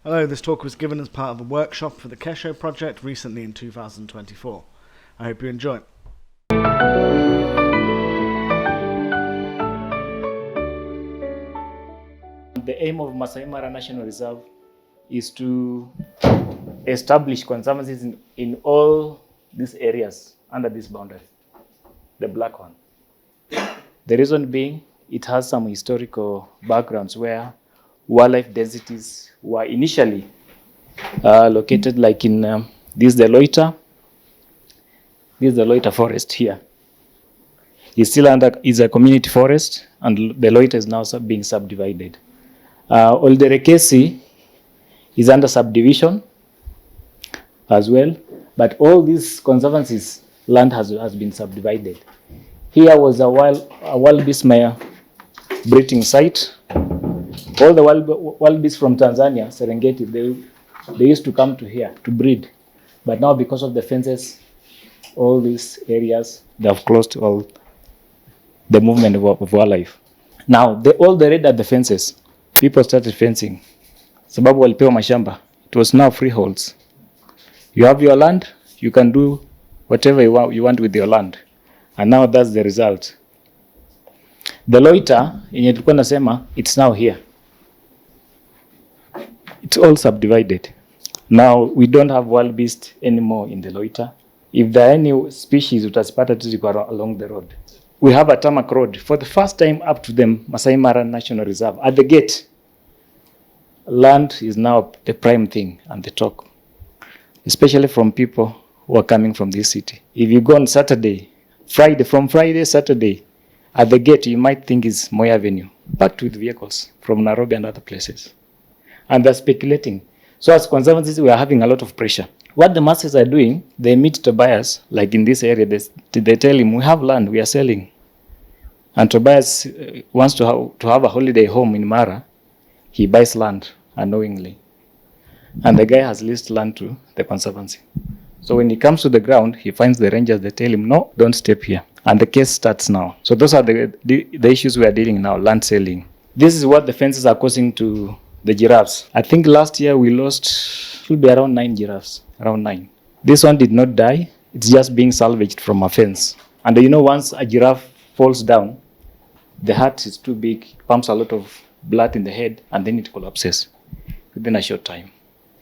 Hello, this talk was given as part of a workshop for the Kesho project recently in 2024. I hope you enjoy. The aim of Maasai Mara National Reserve is to establish conservancies in all these areas under this boundary, the black one. The reason being, it has some historical backgrounds where wildlife densities were initially located like in this is the Loiter forest here. It's still is a community forest, and the Loiter is now being subdivided. Olderekesi is under subdivision as well, but all these conservancies land has been subdivided. Here was a wild beast breeding site. All the wild beasts from Tanzania, Serengeti, they used to come to here to breed, but now because of the fences, all these areas they have closed all the movement of wildlife. Now all the red at the fences. People started fencing. Sababu walipewa mashamba. It was now freeholds. You have your land, you can do whatever you want with your land. And now that's the result. The Loiter, yenye tulikuwa nasema, it's now here. It's all subdivided. Now we don't have wild beasts anymore in the Loiter. If there are any species, utazipata tu ziko along the road. We have a tarmac road for the first time up to the Maasai Mara National Reserve. At the gate, land is now the prime thing and the talk, especially from people who are coming from this city. If you go on Saturday, Saturday, at the gate, you might think it's Moi Avenue, packed with vehicles from Nairobi and other places. And they're speculating. So as conservancies, we are having a lot of pressure. What the masses are doing, they meet Tobias, like in this area, they tell him, we have land, we are selling. And Tobias wants to have a holiday home in Mara. He buys land unknowingly. And the guy has leased land to the conservancy. So when he comes to the ground, he finds the rangers, they tell him, no, don't step here. And the case starts now. So those are the issues we are dealing now, land selling. This is what the fences are causing to the giraffes. I think last year we lost, should be around 9 giraffes, around 9. This one did not die. It's just being salvaged from a fence. And you know, once a giraffe falls down, the heart is too big, it pumps a lot of blood in the head, and then it collapses within a short time.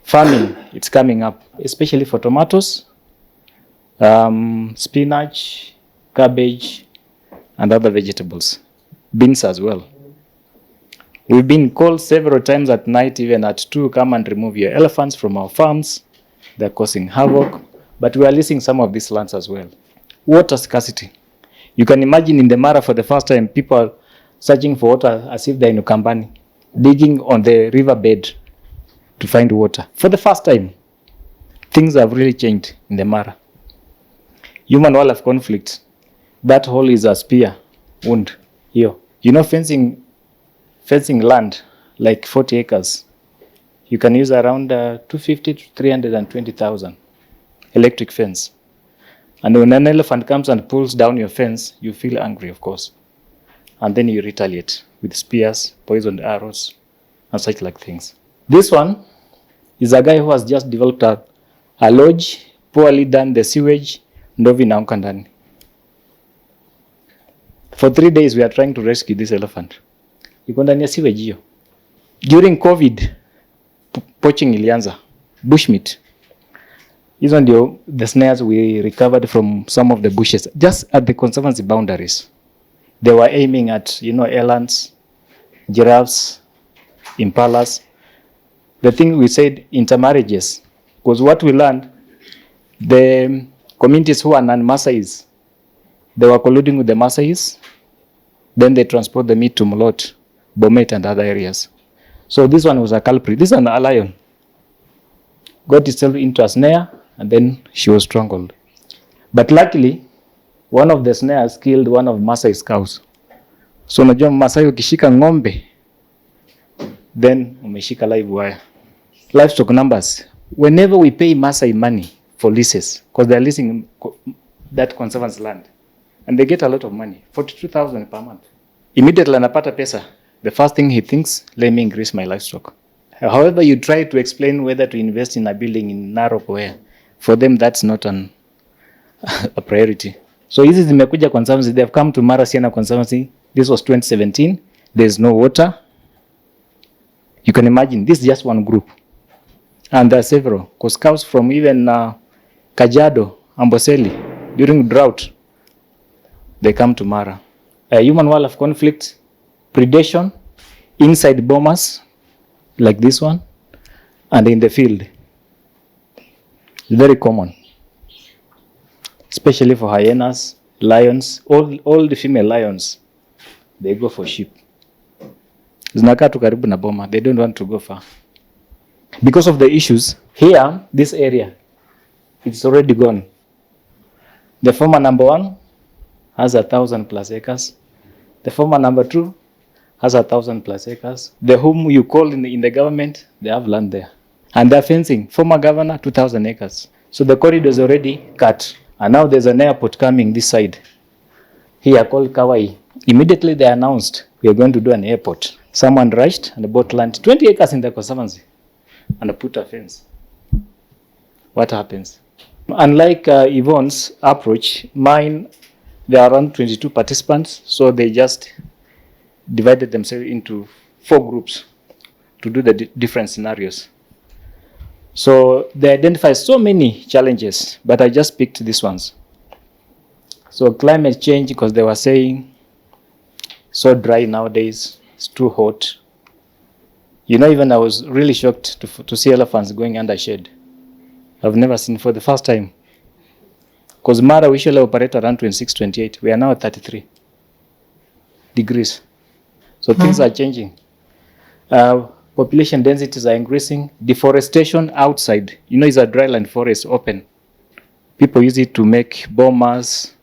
Farming, it's coming up, especially for tomatoes, spinach, cabbage, and other vegetables. Beans as well. We've been called several times at night, even at 2, come and remove your elephants from our farms. They're causing havoc, but we are leasing some of these lands as well. Water scarcity. You can imagine in the Mara for the first time, people are searching for water as if they're in Ukambani, digging on the riverbed to find water. For the first time, things have really changed in the Mara. Human wildlife conflict. That hole is a spear wound here. You know, fencing land, like 40 acres, you can use around 250 to 320,000 electric fence. And when an elephant comes and pulls down your fence, you feel angry, of course. And then you retaliate with spears, poisoned arrows, and such like things. This one is a guy who has just developed a lodge, poorly done the sewage, ndovi na ndani. For 3 days, we are trying to rescue this elephant. Iko ndani ya sewage hiyo. During COVID, poaching ilianza, bushmeat. These are the snares we recovered from some of the bushes, just at the conservancy boundaries. They were aiming at, elands, giraffes, impalas. The thing we said, intermarriages, because what we learned, the communities who are non-Maasais, they were colluding with the Maasais, then they transport the meat to Molot, Bomet, and other areas. So this one was a culprit. This is a lion. Got itself into a snare, and then she was strangled. But luckily, one of the snares killed one of Maasai's cows. So unajua Maasai ukishika ng'ombe, then umeshika live wire. Livestock numbers. Whenever we pay Maasai money for leases, because they're leasing that conservancy land, and they get a lot of money, 42,000 per month. Immediately anapata pesa, the first thing he thinks, let me increase my livestock. However, you try to explain whether to invest in a building in Narok or where. For them, that's not a priority. So hizi zimekuja conservancy. They have come to Mara Siena Conservancy. This was 2017. There's no water. You can imagine, this is just one group. And there are several. Because cows from even Kajiado, Amboseli, during drought, they come to Mara. Human wildlife conflict, predation, inside bomas, like this one, and in the field. Very common. Especially for hyenas, lions, all the female lions, they go for sheep. Zinakaa tu karibu na boma, they don't want to go far. Because of the issues, here, this area, it's already gone. The former number 1 has 1,000+ acres. The former number 2 has 1,000+ acres. The whom you call in the government, they have land there. And they're fencing. Former governor, 2,000 acres. So the corridor is already cut. And now there's an airport coming this side. Here called Kawai. Immediately they announced, we are going to do an airport. Someone rushed and bought land, 20 acres in the conservancy, and put a fence. What happens? Unlike Yvonne's approach, mine, there are around 22 participants, so they just divided themselves into 4 groups to do the different scenarios. So they identified so many challenges, but I just picked these ones. So climate change, because they were saying, so dry nowadays, it's too hot. You know, even I was really shocked to see elephants going under shade. I've never seen for the first time. Because Mara we usually operate around 26, 28. We are now at 33 degrees. So things are changing. Population densities are increasing. Deforestation outside, you know, is a dryland forest open. People use it to make bomas,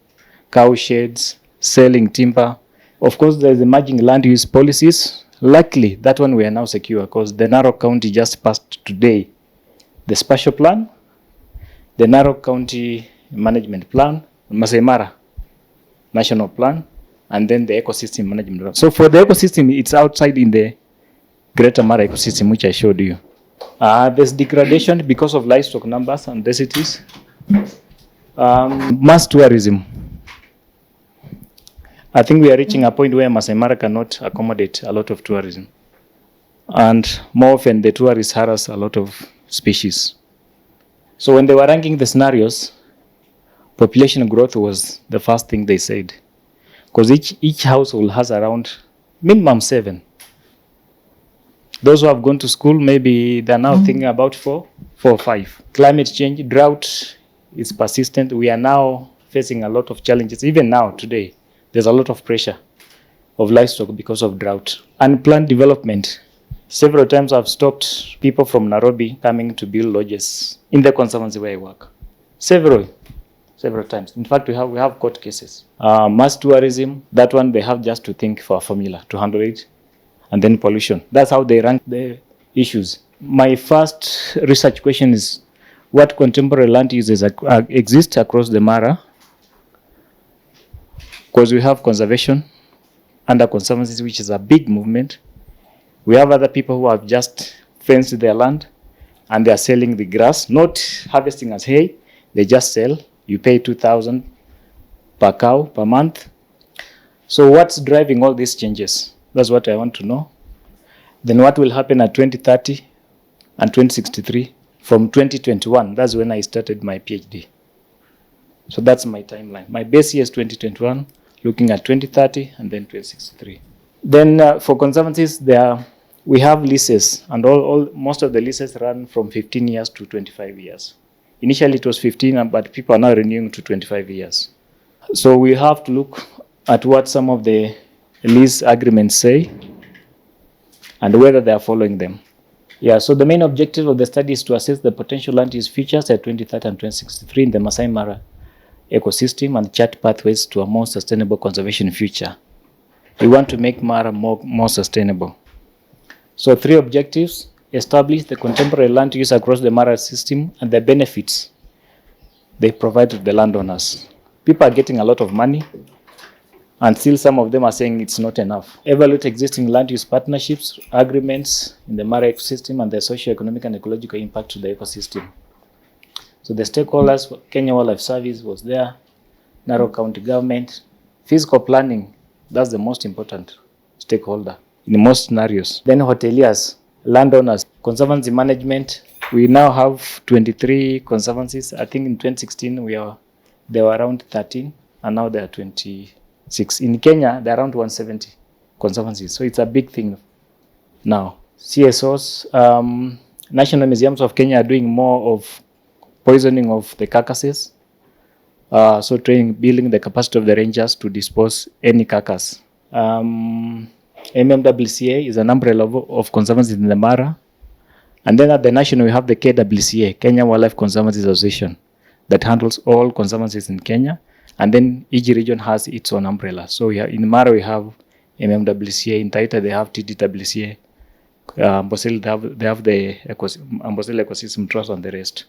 cow sheds, selling timber. Of course, there's emerging land use policies. Luckily, that one we are now secure because the Narok County just passed today the spatial plan, the Narok County management plan, Maasai Mara national plan, and then the ecosystem management plan. So for the ecosystem, it's outside in the Greater Mara ecosystem, which I showed you. There's degradation because of livestock numbers and densities. Mass tourism. I think we are reaching a point where Maasai Mara cannot accommodate a lot of tourism. And more often, the tourists harass a lot of species. So when they were ranking the scenarios, population growth was the first thing they said. Because each household has around minimum 7. Those who have gone to school, maybe they're now thinking about 4 or 5. Climate change, drought is persistent. We are now facing a lot of challenges. Even now, today, there's a lot of pressure of livestock because of drought. Unplanned development. Several times I've stopped people from Nairobi coming to build lodges in the conservancy where I work. Several times. In fact, we have court cases. Mass tourism, that one they have just to think for a formula to handle it. And then pollution. That's how they rank the issues. My first research question is, what contemporary land uses exist across the Mara? Because we have conservation under conservancies, which is a big movement. We have other people who have just fenced their land and they are selling the grass, not harvesting as hay. They just sell. You pay 2,000 per cow per month. So what's driving all these changes? That's what I want to know. Then what will happen at 2030 and 2063? From 2021, that's when I started my PhD. So that's my timeline. My base year is 2021, looking at 2030 and then 2063. Then for conservancies, we have leases, and most of the leases run from 15 years to 25 years. Initially it was 15, but people are now renewing to 25 years. So we have to look at what some of the lease agreements say and whether they are following them. Yeah, so the main objective of the study is to assess the potential land use features at 2030 and 2063 in the Maasai Mara ecosystem and chart pathways to a more sustainable conservation future. We want to make Mara more sustainable. So 3 objectives: establish the contemporary land use across the Mara system and the benefits they provide to the landowners. People are getting a lot of money And still some of them are saying it's not enough. Evaluate existing land use partnerships, agreements in the Mara ecosystem and the socio-economic and ecological impact to the ecosystem. So the stakeholders, Kenya Wildlife Service was there, Narok County Government. Physical planning, that's the most important stakeholder in most scenarios. Then hoteliers, landowners, conservancy management. We now have 23 conservancies. I think in 2016 there were around 13 and now there are 26. In Kenya, there are around 170 conservancies. So it's a big thing now. CSOs, National Museums of Kenya are doing more of poisoning of the carcasses. So building the capacity of the rangers to dispose any carcass. MMWCA is an umbrella of conservancies in the Mara. And then at the national, we have the KWCA, Kenya Wildlife Conservancy Association, that handles all conservancies in Kenya. And then each region has its own umbrella. So in Mara, we have MMWCA. In Taita, they have TTWCA. Amboseli, they have the Amboseli Ecosystem Trust and the rest.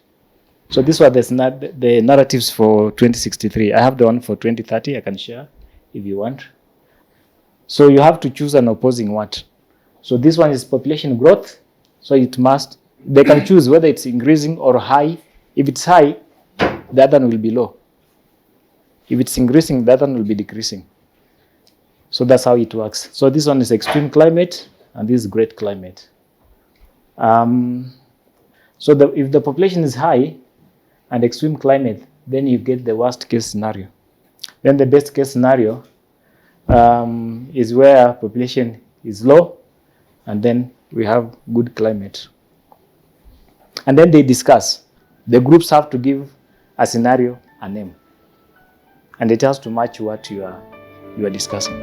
So these were the narratives for 2063. I have the one for 2030. I can share if you want. So you have to choose an opposing what. So this one is population growth. So they can choose whether it's increasing or high. If it's high, the other one will be low. If it's increasing, the other one will be decreasing. So that's how it works. So this one is extreme climate, and this is great climate. So if the population is high and extreme climate, then you get the worst case scenario. Then the best case scenario is where population is low, and then we have good climate. And then they discuss. The groups have to give a scenario a name, and it has to match what you are discussing.